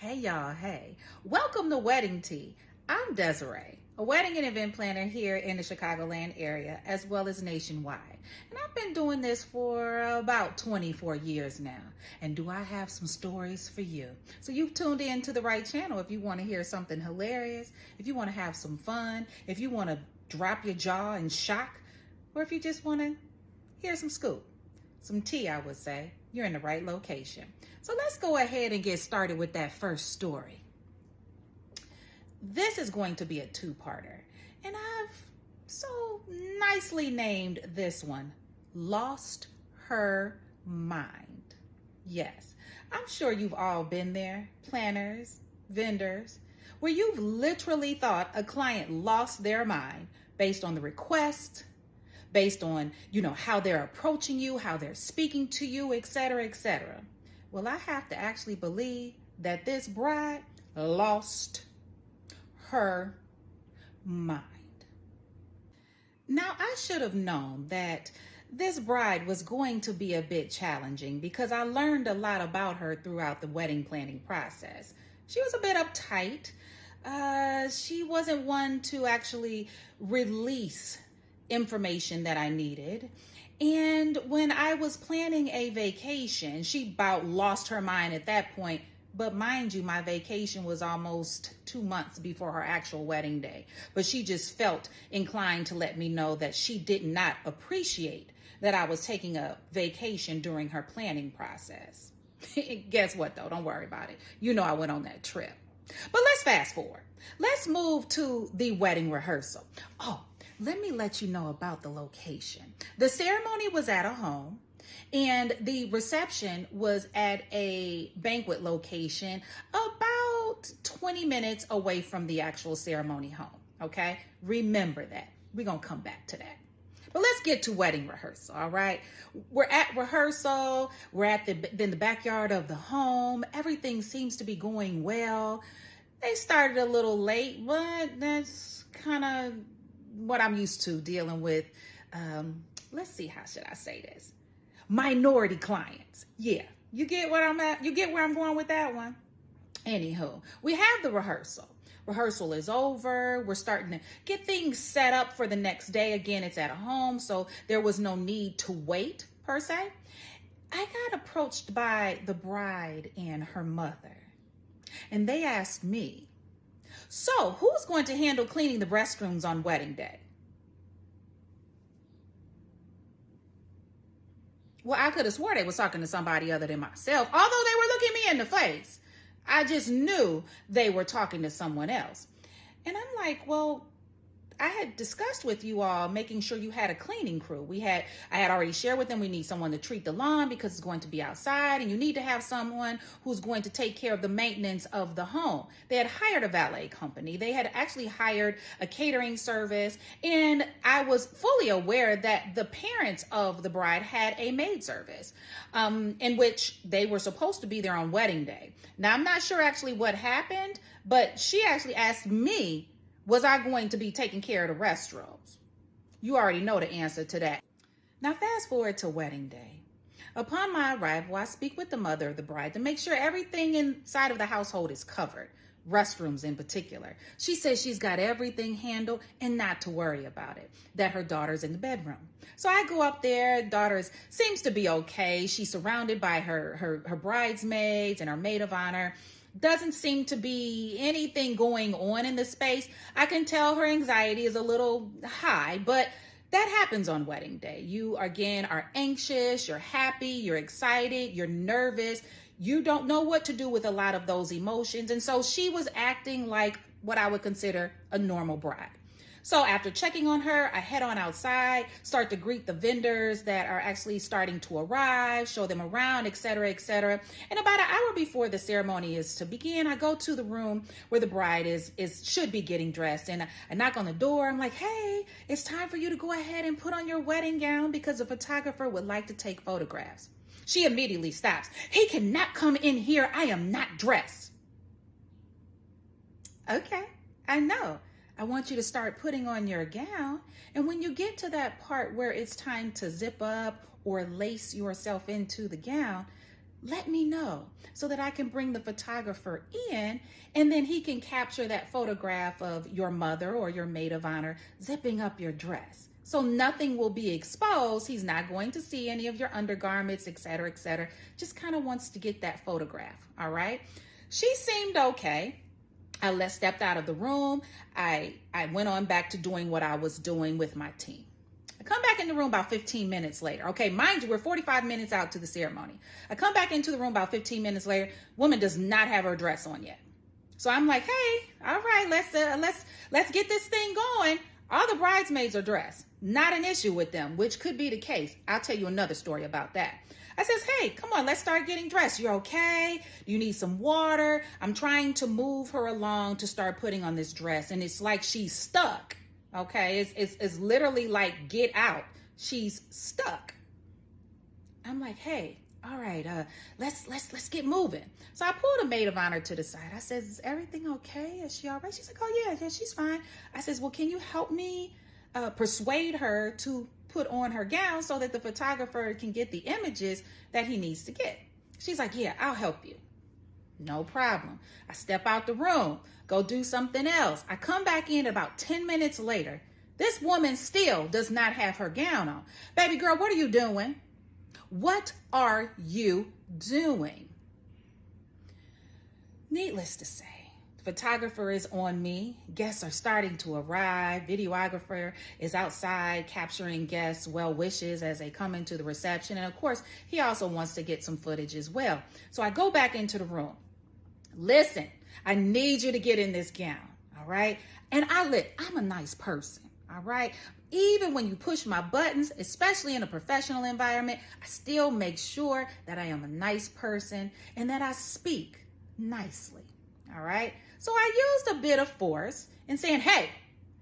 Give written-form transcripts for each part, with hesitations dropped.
Hey y'all, hey. Welcome to Wedding Tea. I'm Desiree, a wedding and event planner here in the Chicagoland area as well as nationwide. And I've been doing this for about 24 years now. And do I have some stories for you? So you've tuned in to the right channel if you want to hear something hilarious, if you want to have some fun, if you want to drop your jaw in shock, or if you just want to hear some scoop, some tea, I would say, you're in the right location. So let's go ahead and get started with that first story. This is going to be a two-parter, and I've so nicely named this one, Lost Her Mind. Yes, I'm sure you've all been there, planners, vendors, where you've literally thought a client lost their mind based on the request, based on, how they're approaching you, how they're speaking to you, etc., etc. Well, I have to actually believe that this bride lost her mind. Now, I should have known that this bride was going to be a bit challenging because I learned a lot about her throughout the wedding planning process. She was a bit uptight. She wasn't one to actually release information that I needed. And when I was planning a vacation, she about lost her mind at that point. But mind you, my vacation was almost 2 months before her actual wedding day. But she just felt inclined to let me know that she did not appreciate that I was taking a vacation during her planning process. Guess what, though? Don't worry about it. I went on that trip. But let's fast forward. Let's move to the wedding rehearsal. Let me let you know about the location. The ceremony was at a home, and the reception was at a banquet location about 20 minutes away from the actual ceremony home, okay? Remember that. We're going to come back to that. But let's get to wedding rehearsal, all right? We're at rehearsal. We're at in the backyard of the home. Everything seems to be going well. They started a little late, but that's kind of what I'm used to dealing with. Let's see, how should I say this? Minority clients. Yeah, you get what I'm at. You get where I'm going with that one. Anywho, we have the rehearsal. Rehearsal is over. We're starting to get things set up for the next day. Again, it's at a home, so there was no need to wait per se. I got approached by the bride and her mother, and they asked me, so who's going to handle cleaning the restrooms on wedding day? Well, I could have swore they was talking to somebody other than myself. Although they were looking me in the face, I just knew they were talking to someone else. And I'm like, well, I had discussed with you all making sure you had a cleaning crew. I had already shared with them we need someone to treat the lawn because it's going to be outside, and you need to have someone who's going to take care of the maintenance of the home. They had hired a valet company. They had actually hired a catering service, and I was fully aware that the parents of the bride had a maid service in which they were supposed to be there on wedding day. Now, I'm not sure actually what happened, but she actually asked me, was I going to be taking care of the restrooms? You already know the answer to that. Now, fast forward to wedding day. Upon my arrival, I speak with the mother of the bride to make sure everything inside of the household is covered, restrooms in particular. She says she's got everything handled and not to worry about it, that her daughter's in the bedroom. So I go up there, daughter seems to be okay. She's surrounded by her bridesmaids and her maid of honor. Doesn't seem to be anything going on in the space. I can tell her anxiety is a little high, but that happens on wedding day. You, again, are anxious, you're happy, you're excited, you're nervous. You don't know what to do with a lot of those emotions. And so she was acting like what I would consider a normal bride. So after checking on her, I head on outside, start to greet the vendors that are actually starting to arrive, show them around, etc., etc. And about an hour before the ceremony is to begin, I go to the room where the bride should be getting dressed. And I knock on the door. I'm like, hey, it's time for you to go ahead and put on your wedding gown because the photographer would like to take photographs. She immediately stops. He cannot come in here. I am not dressed. Okay, I know. I want you to start putting on your gown. And when you get to that part where it's time to zip up or lace yourself into the gown, let me know so that I can bring the photographer in, and then he can capture that photograph of your mother or your maid of honor zipping up your dress. So nothing will be exposed. He's not going to see any of your undergarments, et cetera, et cetera. Just kind of wants to get that photograph, all right? She seemed okay. I stepped out of the room. I went on back to doing what I was doing with my team. I come back in the room about 15 minutes later. Okay, mind you, we're 45 minutes out to the ceremony. I come back into the room about 15 minutes later. Woman does not have her dress on yet. So I'm like, hey, all right, let's get this thing going. All the bridesmaids are dressed. Not an issue with them, which could be the case. I'll tell you another story about that. I says, hey, come on, let's start getting dressed. You're okay? You need some water? I'm trying to move her along to start putting on this dress, and it's like she's stuck. Okay, it's literally like get out. She's stuck. I'm like, hey, all right, let's get moving. So I pulled a maid of honor to the side. I says, is everything okay? Is she all right? She's like, oh yeah, she's fine. I says, well, can you help me persuade her to put on her gown so that the photographer can get the images that he needs to get? She's like, yeah, I'll help you. No problem. I step out the room, go do something else. I come back in about 10 minutes later. This woman still does not have her gown on. Baby girl, what are you doing? What are you doing? Needless to say, the photographer is on me. Guests are starting to arrive. Videographer is outside capturing guests' well wishes as they come into the reception. And of course, he also wants to get some footage as well. So I go back into the room. Listen, I need you to get in this gown, all right? And I'm a nice person, all right? Even when you push my buttons, especially in a professional environment, I still make sure that I am a nice person and that I speak nicely, all right? So I used a bit of force in saying, hey,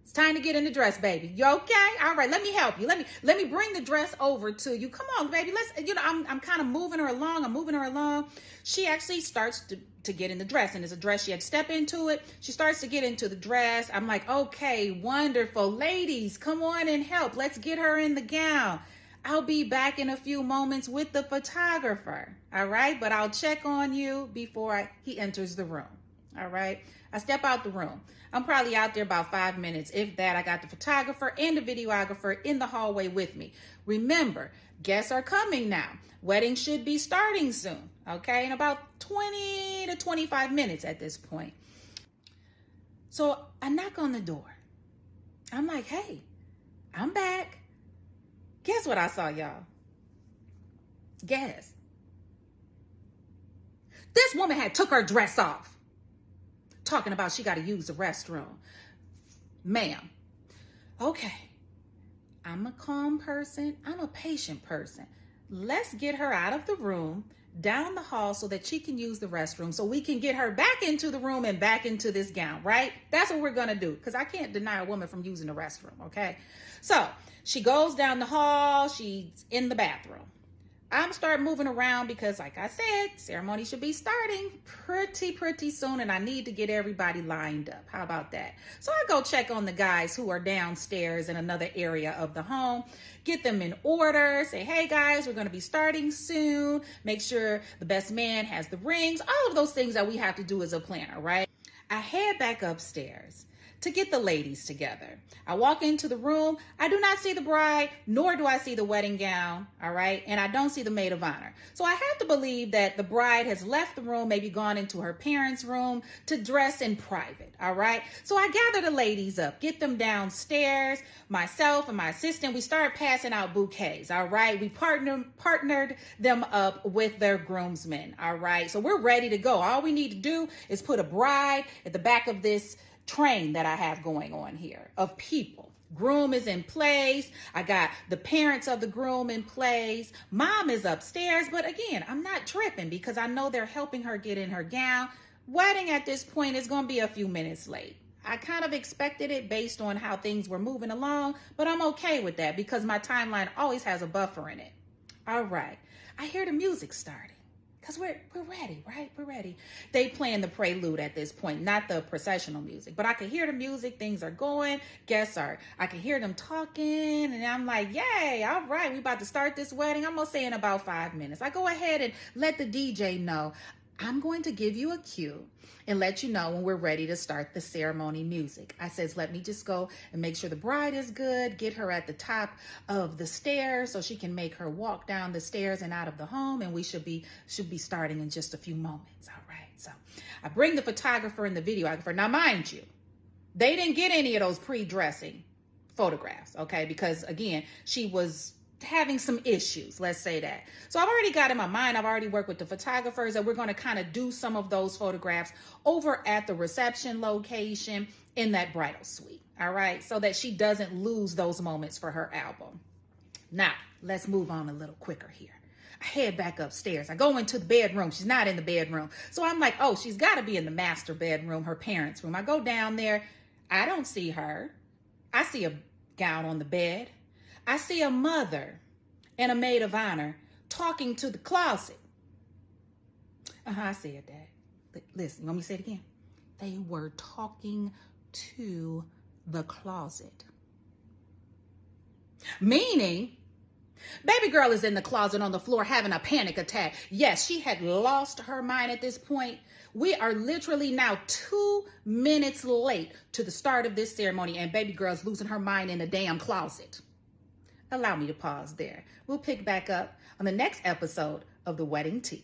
it's time to get in the dress, baby. You okay? All right, let me help you. Let me bring the dress over to you. Come on, baby. I'm kind of moving her along. I'm moving her along. She actually starts to get in the dress, and it's a dress. She had to step into it. She starts to get into the dress. I'm like, okay, wonderful. Ladies, come on and help. Let's get her in the gown. I'll be back in a few moments with the photographer, all right? But I'll check on you before he enters the room, all right? I step out the room. I'm probably out there about 5 minutes. If that, I got the photographer and the videographer in the hallway with me. Remember, guests are coming now. Wedding should be starting soon, okay? In about 20 to 25 minutes at this point. So I knock on the door. I'm like, hey, I'm back. Guess what I saw, y'all? Guess. This woman had took her dress off. Talking about she got to use the restroom. Ma'am, okay, I'm a calm person. I'm a patient person. Let's get her out of the room, down the hall so that she can use the restroom so we can get her back into the room and back into this gown, right? That's what we're going to do because I can't deny a woman from using the restroom, okay? So she goes down the hall. She's in the bathroom. I'm start moving around because, like I said, ceremony should be starting pretty soon, and I need to get everybody lined up. How about that? So I go check on the guys who are downstairs in another area of the home, get them in order, say, hey guys, we're going to be starting soon. Make sure the best man has the rings, all of those things that we have to do as a planner, right? I head back upstairs to get the ladies together. I walk into the room. I do not see the bride, nor do I see the wedding gown, all right? And I don't see the maid of honor. So I have to believe that the bride has left the room, maybe gone into her parents' room to dress in private, all right? So I gather the ladies up, get them downstairs. Myself and my assistant, we start passing out bouquets, all right? We partnered them up with their groomsmen, all right? So we're ready to go. All we need to do is put a bride at the back of this train that I have going on here of people. Groom is in place. I got the parents of the groom in place. Mom is upstairs, but again, I'm not tripping because I know they're helping her get in her gown. Wedding at this point is going to be a few minutes late. I kind of expected it based on how things were moving along, but I'm okay with that because my timeline always has a buffer in it. All right. I hear the music starting. Because we're ready, right? We're ready. They playing the prelude at this point, not the processional music. But I could hear the music. Things are going. Guests are. I can hear them talking. And I'm like, yay, all right. We about to start this wedding. I'm going to say in about 5 minutes. I go ahead and let the DJ know. I'm going to give you a cue and let you know when we're ready to start the ceremony music. I says, let me just go and make sure the bride is good, get her at the top of the stairs so she can make her walk down the stairs and out of the home. And we should be starting in just a few moments. All right. So I bring the photographer and the videographer. Now, mind you, they didn't get any of those pre-dressing photographs. Okay. Because again, she was having some issues, let's say that. So I've already got in my mind, I've already worked with the photographers, and we're going to kind of do some of those photographs over at the reception location in that bridal suite. All right. So that she doesn't lose those moments for her album. Now, let's move on a little quicker here. I head back upstairs. I go into the bedroom. She's not in the bedroom. So I'm like, oh, she's got to be in the master bedroom, her parents' room. I go down there. I don't see her. I see a gown on the bed. I see a mother and a maid of honor talking to the closet. I see it, Dad. Listen, you want me to say it again? They were talking to the closet. Meaning, baby girl is in the closet on the floor having a panic attack. Yes, she had lost her mind at this point. We are literally now 2 minutes late to the start of this ceremony, and baby girl's losing her mind in the damn closet. Allow me to pause there. We'll pick back up on the next episode of The Wedding Tea.